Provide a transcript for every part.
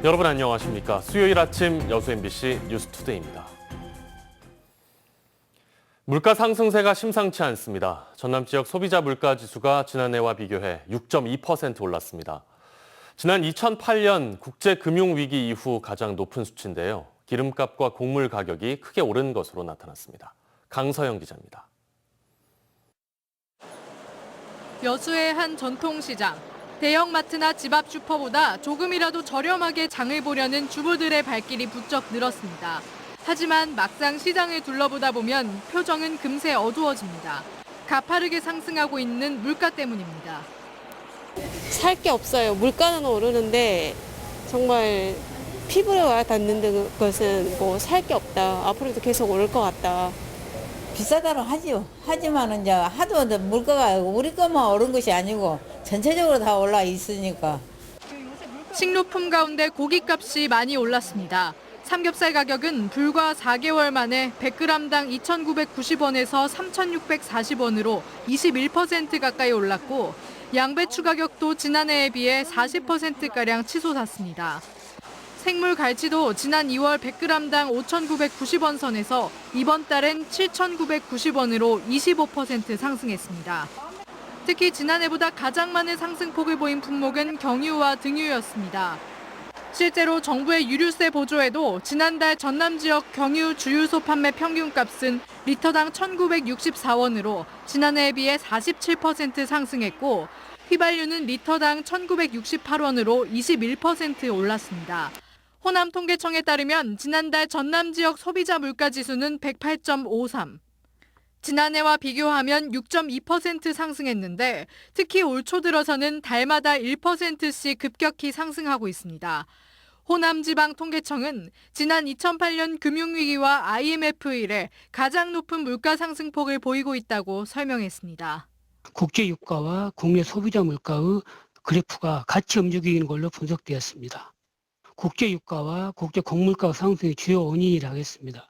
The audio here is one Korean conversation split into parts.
여러분 안녕하십니까? 수요일 아침 여수 MBC 뉴스투데이입니다. 물가 상승세가 심상치 않습니다. 전남 지역 소비자 물가 지수가 지난해와 비교해 6.2% 올랐습니다. 지난 2008년 국제금융위기 이후 가장 높은 수치인데요. 기름값과 곡물 가격이 크게 오른 것으로 나타났습니다. 강서영 기자입니다. 여수의 한 전통시장. 대형마트나 집 앞 슈퍼보다 조금이라도 저렴하게 장을 보려는 주부들의 발길이 부쩍 늘었습니다. 하지만 막상 시장을 둘러보다 보면 표정은 금세 어두워집니다. 가파르게 상승하고 있는 물가 때문입니다. 살 게 없어요. 물가는 오르는데 정말 피부에 와 닿는 것은 뭐 살 게 없다. 앞으로도 계속 오를 것 같다. 비싸다고 하지요. 하지만은 이제 하도 물가가 우리 것만 오른 것이 아니고 전체적으로 다 올라 있으니까. 식료품 가운데 고기값이 많이 올랐습니다. 삼겹살 가격은 불과 4개월 만에 100g당 2,990원에서 3,640원으로 21% 가까이 올랐고 양배추 가격도 지난해에 비해 40%가량 치솟았습니다. 생물 갈치도 지난 2월 100g당 5,990원 선에서 이번 달엔 7,990원으로 25% 상승했습니다. 특히 지난해보다 가장 많은 상승폭을 보인 품목은 경유와 등유였습니다. 실제로 정부의 유류세 보조에도 지난달 전남 지역 경유 주유소 판매 평균값은 리터당 1,964원으로 지난해에 비해 47% 상승했고 휘발유는 리터당 1,968원으로 21% 올랐습니다. 호남 통계청에 따르면 지난달 전남 지역 소비자 물가 지수는 108.53. 지난해와 비교하면 6.2% 상승했는데 특히 올 초 들어서는 달마다 1%씩 급격히 상승하고 있습니다. 호남지방통계청은 지난 2008년 금융위기와 IMF 이래 가장 높은 물가 상승폭을 보이고 있다고 설명했습니다. 국제 유가와 국내 소비자 물가의 그래프가 같이 움직이는 걸로 분석되었습니다. 국제 유가와 국제 곡물가 상승의 주요 원인이라 하겠습니다.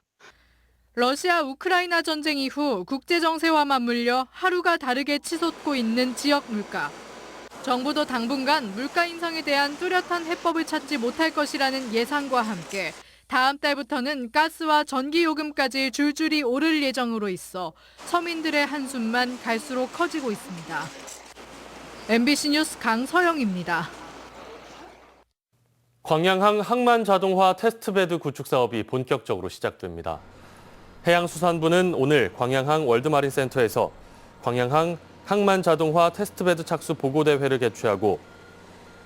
러시아 우크라이나 전쟁 이후 국제 정세와 맞물려 하루가 다르게 치솟고 있는 지역 물가. 정부도 당분간 물가 인상에 대한 뚜렷한 해법을 찾지 못할 것이라는 예상과 함께 다음 달부터는 가스와 전기 요금까지 줄줄이 오를 예정으로 있어 서민들의 한숨만 갈수록 커지고 있습니다. MBC 뉴스 강서영입니다. 광양항 항만자동화 테스트베드 구축 사업이 본격적으로 시작됩니다. 해양수산부는 오늘 광양항 월드마린센터에서 광양항 항만자동화 테스트베드 착수 보고대회를 개최하고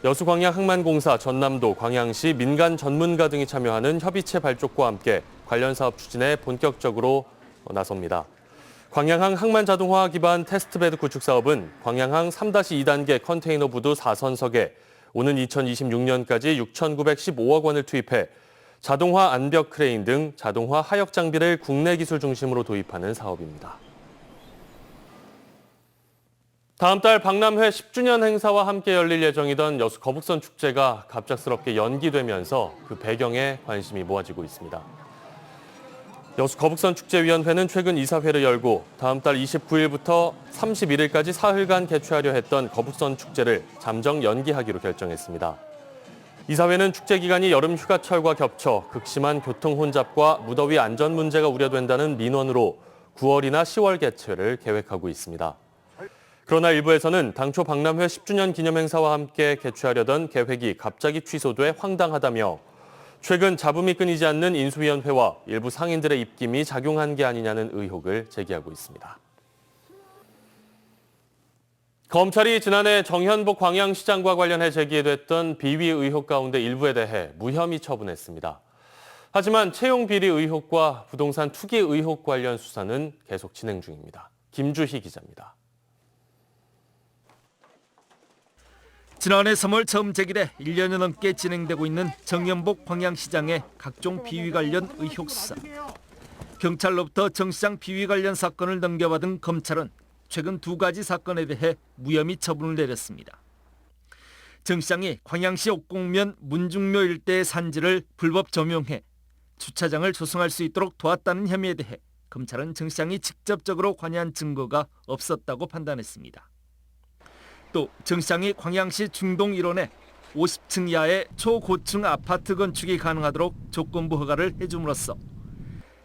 여수광양항만공사, 전남도, 광양시, 민간 전문가 등이 참여하는 협의체 발족과 함께 관련 사업 추진에 본격적으로 나섭니다. 광양항 항만자동화 기반 테스트베드 구축 사업은 광양항 3-2단계 컨테이너 부두 4선석에 오는 2026년까지 6,915억 원을 투입해 자동화 안벽 크레인 등 자동화 하역 장비를 국내 기술 중심으로 도입하는 사업입니다. 다음 달 박람회 10주년 행사와 함께 열릴 예정이던 여수 거북선 축제가 갑작스럽게 연기되면서 그 배경에 관심이 모아지고 있습니다. 여수 거북선 축제위원회는 최근 이사회를 열고 다음 달 29일부터 31일까지 사흘간 개최하려 했던 거북선 축제를 잠정 연기하기로 결정했습니다. 이사회는 축제 기간이 여름 휴가철과 겹쳐 극심한 교통 혼잡과 무더위 안전 문제가 우려된다는 민원으로 9월이나 10월 개최를 계획하고 있습니다. 그러나 일부에서는 당초 박람회 10주년 기념 행사와 함께 개최하려던 계획이 갑자기 취소돼 황당하다며 최근 잡음이 끊이지 않는 인수위원회와 일부 상인들의 입김이 작용한 게 아니냐는 의혹을 제기하고 있습니다. 검찰이 지난해 정현복 광양시장과 관련해 제기됐던 비위 의혹 가운데 일부에 대해 무혐의 처분했습니다. 하지만 채용 비리 의혹과 부동산 투기 의혹 관련 수사는 계속 진행 중입니다. 김주희 기자입니다. 지난해 3월 처음 제기돼 1년여 넘게 진행되고 있는 정현복 광양시장의 각종 비위 관련 의혹 수사. 경찰로부터 정 시장 비위 관련 사건을 넘겨받은 검찰은 최근 두 가지 사건에 대해 무혐의 처분을 내렸습니다. 정 시장이 광양시 옥곡면 문중묘 일대의 산지를 불법 점용해 주차장을 조성할 수 있도록 도왔다는 혐의에 대해 검찰은 정 시장이 직접적으로 관여한 증거가 없었다고 판단했습니다. 또 정 시장이 광양시 중동 1원에 50층 이하의 초고층 아파트 건축이 가능하도록 조건부 허가를 해줌으로써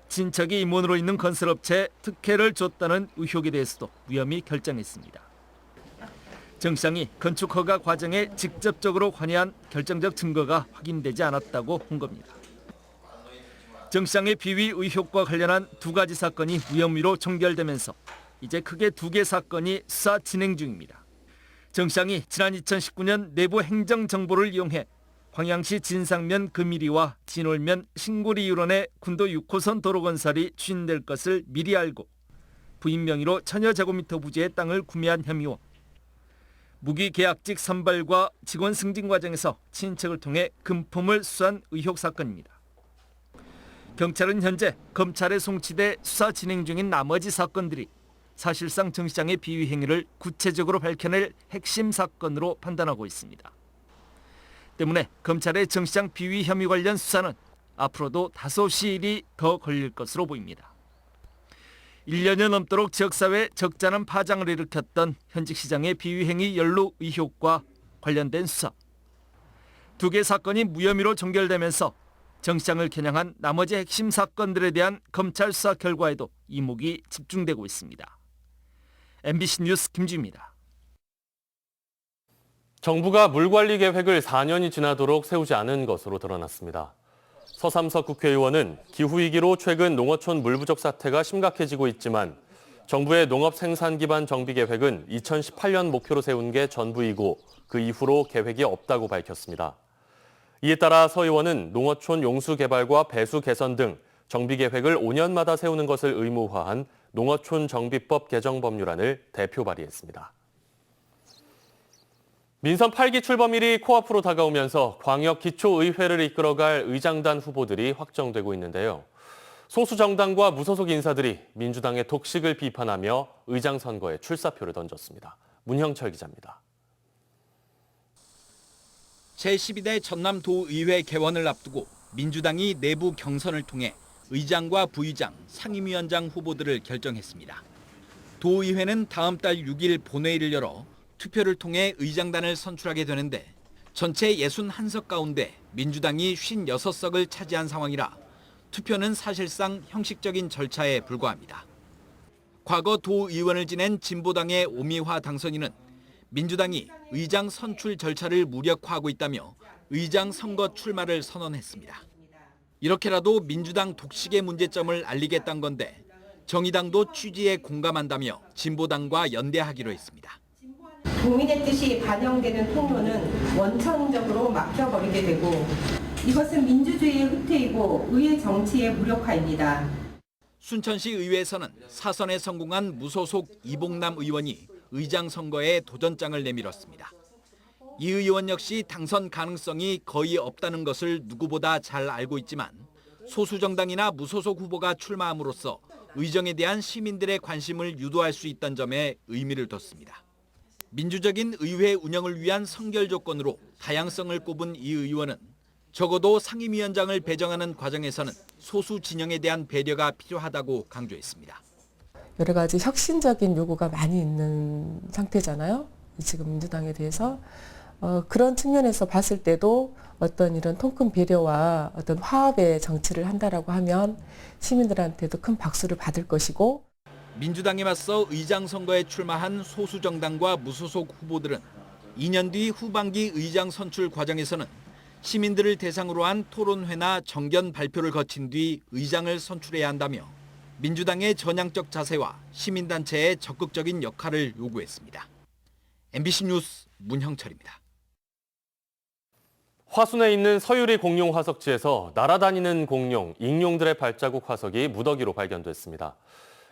친척이 임원으로 있는 건설업체에 특혜를 줬다는 의혹에 대해서도 무혐의 결정했습니다. 정 시장이 건축 허가 과정에 직접적으로 관여한 결정적 증거가 확인되지 않았다고 본 겁니다. 정 시장의 비위 의혹과 관련한 두 가지 사건이 무혐의로 종결되면서 이제 크게 두 개 사건이 수사 진행 중입니다. 정 시장이 지난 2019년 내부 행정 정보를 이용해 광양시 진상면 금이리와 진월면 신고리 유런의 군도 6호선 도로 건설이 추진될 것을 미리 알고 부인 명의로 1000여 제곱미터 부지의 땅을 구매한 혐의와 무기계약직 선발과 직원 승진 과정에서 친인척을 통해 금품을 수수한 의혹 사건입니다. 경찰은 현재 검찰에 송치돼 수사 진행 중인 나머지 사건들이 사실상 정 시장의 비위 행위를 구체적으로 밝혀낼 핵심 사건으로 판단하고 있습니다. 때문에 검찰의 정 시장 비위 혐의 관련 수사는 앞으로도 다소 시일이 더 걸릴 것으로 보입니다. 1년여 넘도록 지역사회에 적잖은 파장을 일으켰던 현직 시장의 비위 행위 연루 의혹과 관련된 수사. 두 개 사건이 무혐의로 종결되면서 정 시장을 겨냥한 나머지 핵심 사건들에 대한 검찰 수사 결과에도 이목이 집중되고 있습니다. MBC 뉴스 김주입니다. 정부가 물관리 계획을 4년이 지나도록 세우지 않은 것으로 드러났습니다. 서삼석 국회의원은 기후위기로 최근 농어촌 물 부족 사태가 심각해지고 있지만 정부의 농업 생산 기반 정비 계획은 2018년 목표로 세운 게 전부이고 그 이후로 계획이 없다고 밝혔습니다. 이에 따라 서 의원은 농어촌 용수 개발과 배수 개선 등 정비 계획을 5년마다 세우는 것을 의무화한 농어촌 정비법 개정 법률안을 대표 발의했습니다. 민선 8기 출범일이 코앞으로 다가오면서 광역 기초의회를 이끌어갈 의장단 후보들이 확정되고 있는데요. 소수 정당과 무소속 인사들이 민주당의 독식을 비판하며 의장 선거에 출사표를 던졌습니다. 문형철 기자입니다. 제12대 전남도의회 개원을 앞두고 민주당이 내부 경선을 통해 의장과 부의장, 상임위원장 후보들을 결정했습니다. 도의회는 다음 달 6일 본회의를 열어 투표를 통해 의장단을 선출하게 되는데 전체 61석 가운데 민주당이 56석을 차지한 상황이라 투표는 사실상 형식적인 절차에 불과합니다. 과거 도의원을 지낸 진보당의 오미화 당선인은 민주당이 의장 선출 절차를 무력화하고 있다며 의장 선거 출마를 선언했습니다. 이렇게라도 민주당 독식의 문제점을 알리겠다는 건데 정의당도 취지에 공감한다며 진보당과 연대하기로 했습니다. 국민의 뜻이 반영되는 통로는 원천적으로 막혀버리게 되고 이것은 민주주의의 후퇴이고 의회 정치의 무력화입니다. 순천시 의회에서는 사선에 성공한 무소속 이봉남 의원이 의장 선거에 도전장을 내밀었습니다. 이 의원 역시 당선 가능성이 거의 없다는 것을 누구보다 잘 알고 있지만 소수 정당이나 무소속 후보가 출마함으로써 의정에 대한 시민들의 관심을 유도할 수 있다는 점에 의미를 뒀습니다. 민주적인 의회 운영을 위한 선결 조건으로 다양성을 꼽은 이 의원은 적어도 상임위원장을 배정하는 과정에서는 소수 진영에 대한 배려가 필요하다고 강조했습니다. 여러 가지 혁신적인 요구가 많이 있는 상태잖아요. 지금 민주당에 대해서. 그런 측면에서 봤을 때도 어떤 이런 통큰 배려와 어떤 화합의 정치를 한다라고 하면 시민들한테도 큰 박수를 받을 것이고 민주당에 맞서 의장 선거에 출마한 소수 정당과 무소속 후보들은 2년 뒤 후반기 의장 선출 과정에서는 시민들을 대상으로 한 토론회나 정견 발표를 거친 뒤 의장을 선출해야 한다며 민주당의 전향적 자세와 시민단체의 적극적인 역할을 요구했습니다. MBC 뉴스 문형철입니다. 화순에 있는 서유리 공룡 화석지에서 날아다니는 공룡, 익룡들의 발자국 화석이 무더기로 발견됐습니다.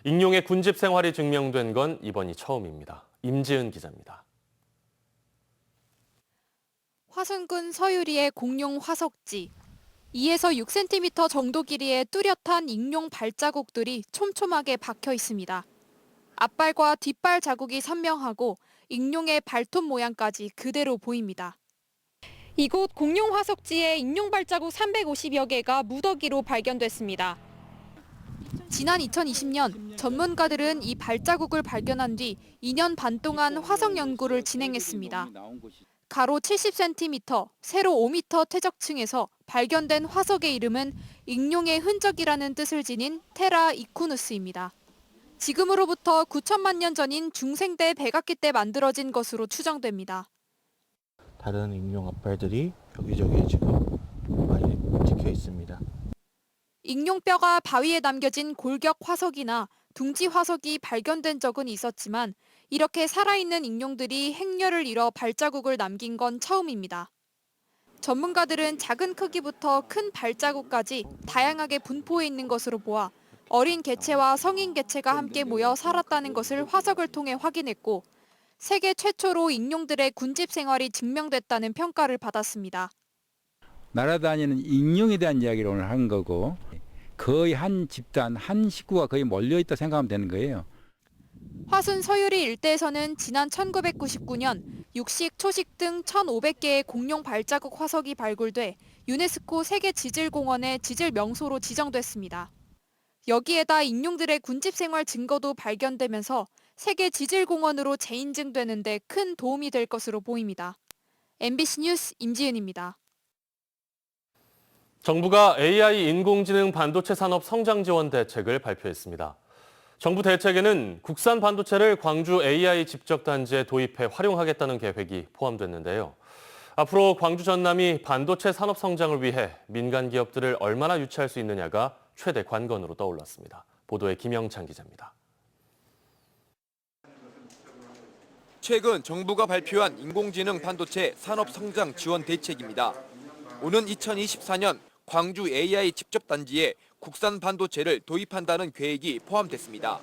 익룡의 군집 생활이 증명된 건 이번이 처음입니다. 임지은 기자입니다. 화순군 서유리의 공룡 화석지. 2에서 6cm 정도 길이의 뚜렷한 익룡 발자국들이 촘촘하게 박혀 있습니다. 앞발과 뒷발 자국이 선명하고 익룡의 발톱 모양까지 그대로 보입니다. 이곳 공룡 화석지에 익룡 발자국 350여 개가 무더기로 발견됐습니다. 지난 2020년 전문가들은 이 발자국을 발견한 뒤 2년 반 동안 화석 연구를 진행했습니다. 가로 70cm, 세로 5m 퇴적층에서 발견된 화석의 이름은 익룡의 흔적이라는 뜻을 지닌 테라 이쿠누스입니다. 지금으로부터 9천만 년 전인 중생대 백악기 때 만들어진 것으로 추정됩니다. 다른 익룡 앞발들이 여기저기 지금 많이 찍혀 있습니다. 익룡뼈가 바위에 남겨진 골격 화석이나 둥지 화석이 발견된 적은 있었지만 이렇게 살아있는 익룡들이 행렬을 이뤄 발자국을 남긴 건 처음입니다. 전문가들은 작은 크기부터 큰 발자국까지 다양하게 분포해 있는 것으로 보아 어린 개체와 성인 개체가 함께 모여 살았다는 것을 화석을 통해 확인했고 세계 최초로 익룡들의 군집 생활이 증명됐다는 평가를 받았습니다. 날아다니는 익룡에 대한 이야기를 오늘 한 거고 거의 한 집단, 한 식구가 거의 몰려있다 생각하면 되는 거예요. 화순 서유리 일대에서는 지난 1999년 육식, 초식 등 1,500개의 공룡 발자국 화석이 발굴돼 유네스코 세계지질공원의 지질 명소로 지정됐습니다. 여기에다 익룡들의 군집 생활 증거도 발견되면서 세계지질공원으로 재인증되는 데 큰 도움이 될 것으로 보입니다. MBC 뉴스 임지은입니다. 정부가 AI 인공지능 반도체 산업 성장 지원 대책을 발표했습니다. 정부 대책에는 국산 반도체를 광주 AI 집적단지에 도입해 활용하겠다는 계획이 포함됐는데요. 앞으로 광주 전남이 반도체 산업 성장을 위해 민간 기업들을 얼마나 유치할 수 있느냐가 최대 관건으로 떠올랐습니다. 보도에 김영찬 기자입니다. 최근 정부가 발표한 인공지능 반도체 산업 성장 지원 대책입니다. 오는 2024년 광주 AI 집적단지에 국산 반도체를 도입한다는 계획이 포함됐습니다.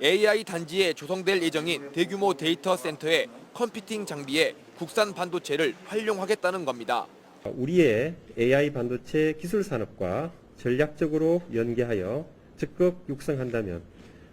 AI 단지에 조성될 예정인 대규모 데이터 센터의 컴퓨팅 장비에 국산 반도체를 활용하겠다는 겁니다. 우리의 AI 반도체 기술 산업과 전략적으로 연계하여 적극 육성한다면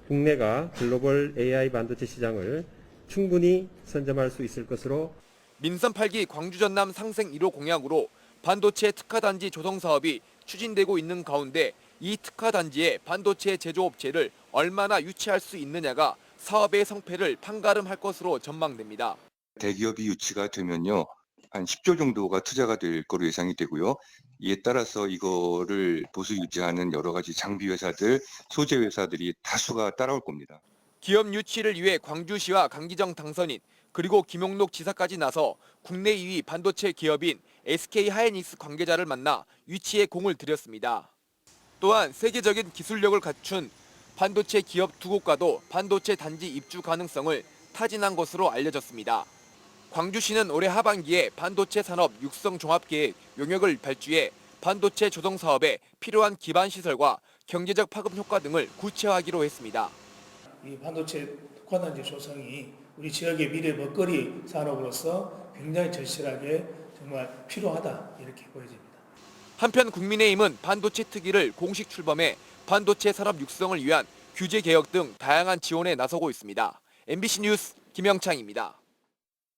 국내가 글로벌 AI 반도체 시장을 충분히 선점할 수 있을 것으로 민선 8기 광주 전남 상생 1호 공약으로 반도체 특화단지 조성 사업이 추진되고 있는 가운데 이 특화단지에 반도체 제조업체를 얼마나 유치할 수 있느냐가 사업의 성패를 판가름할 것으로 전망됩니다. 대기업이 유치가 되면요, 한 10조 정도가 투자가 될 거로 예상이 되고요. 이에 따라서 이거를 보수 유지하는 여러 가지 장비 회사들, 소재 회사들이 다수가 따라올 겁니다. 기업 유치를 위해 광주시와 강기정 당선인 그리고 김용록 지사까지 나서 국내 2위 반도체 기업인 SK하이닉스 관계자를 만나 유치에 공을 들였습니다. 또한 세계적인 기술력을 갖춘 반도체 기업 2곳과도 반도체 단지 입주 가능성을 타진한 것으로 알려졌습니다. 광주시는 올해 하반기에 반도체 산업 육성 종합계획 용역을 발주해 반도체 조성 사업에 필요한 기반 시설과 경제적 파급 효과 등을 구체화하기로 했습니다. 이 반도체 특화단지 조성이 우리 지역의 미래 먹거리 산업으로서 굉장히 절실하게 정말 필요하다 이렇게 보여집니다. 한편 국민의힘은 반도체 특위를 공식 출범해 반도체 산업 육성을 위한 규제 개혁 등 다양한 지원에 나서고 있습니다. MBC 뉴스 김영창입니다.